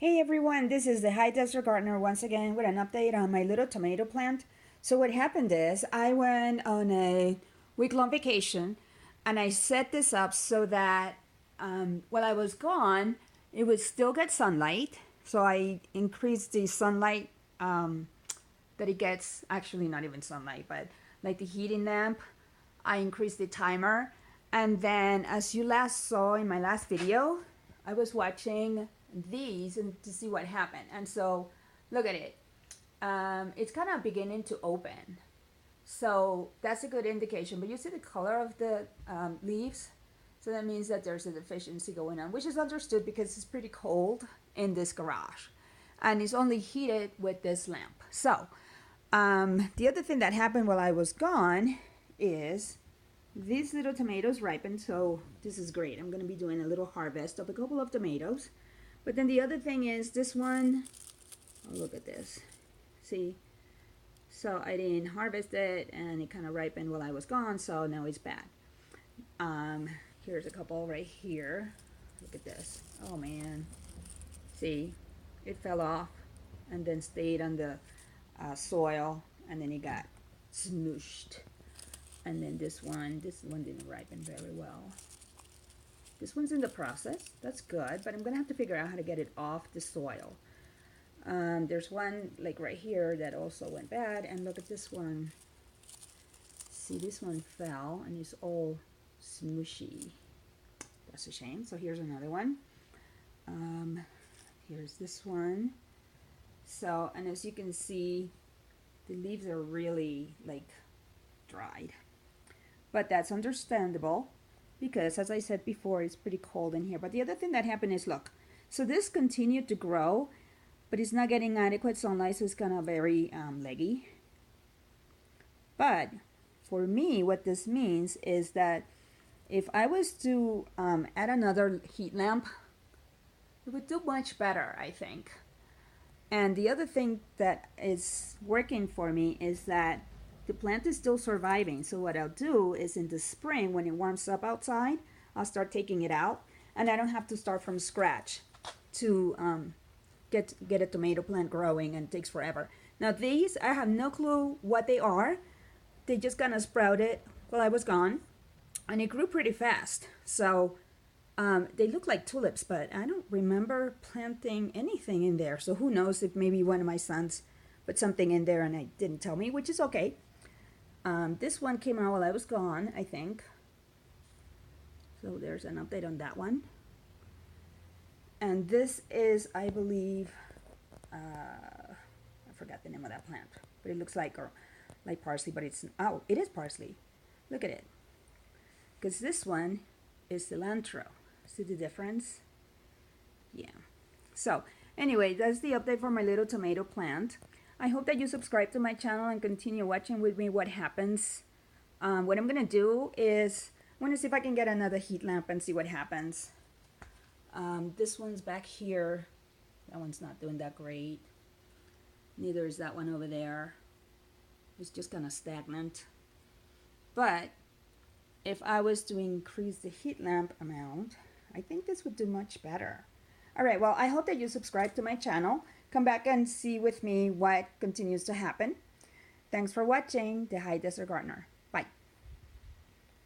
Hey everyone, this is the High Desert Gardener once again with an update on my little tomato plant. So what happened is I went on a week-long vacation and I set this up so that while I was gone, it would still get sunlight. So I increased the sunlight that it gets, actually not even sunlight, but like the heating lamp. I increased the timer. And then as you last saw in my last video, I was watching these and to see what happened. And so look at it. It's kind of beginning to open. So that's a good indication. But you see the color of the leaves? So that means that there's a deficiency going on, which is understood because it's pretty cold in this garage. And it's only heated with this lamp. So the other thing that happened while I was gone is these little tomatoes ripened. So this is great. I'm going to be doing a little harvest of a couple of tomatoes. But then the other thing is this one, oh, look at this. See? So I didn't harvest it and it kind of ripened while I was gone, so now it's bad. Here's a couple right here. Look at this. Oh man. See? It fell off and then stayed on the soil and then it got smooshed. And then this one didn't ripen very well. This one's in the process. That's good, but I'm gonna have to figure out how to get it off the soil. There's one like right here that also went bad, and look at this one. See, this one fell and it's all smushy. That's a shame. So here's another one. Here's this one. So, and as you can see, the leaves are really like dried, but that's understandable because, as I said before, it's pretty cold in here. But the other thing that happened is, look, so this continued to grow, but it's not getting adequate sunlight, so it's kind of very leggy. But for me, what this means is that if I was to add another heat lamp, it would do much better, I think. And the other thing that is working for me is that the plant is still surviving. So what I'll do is in the spring, when it warms up outside, I'll start taking it out, and I don't have to start from scratch to get a tomato plant growing, and it takes forever. Now these, I have no clue what they are. They just kind of sprouted while I was gone, and it grew pretty fast. So they look like tulips, but I don't remember planting anything in there. So who knows if maybe one of my sons put something in there and I didn't tell me, which is okay. This one came out while I was gone, I think. So there's an update on that one. And this is, I believe, I forgot the name of that plant, but it looks like parsley, but it's, oh, it is parsley. Look at it. Because this one is cilantro. See the difference? Yeah. So anyway, that's the update for my little tomato plant. I hope that you subscribe to my channel and continue watching with me what happens. What I'm going to do is, I'm going to see if I can get another heat lamp and see what happens. This one's back here. That one's not doing that great. Neither is that one over there. It's just kind of stagnant. But if I was to increase the heat lamp amount, I think this would do much better. All right, well, I hope that you subscribe to my channel. Come back and see with me what continues to happen. Thanks for watching The High Desert Gardener.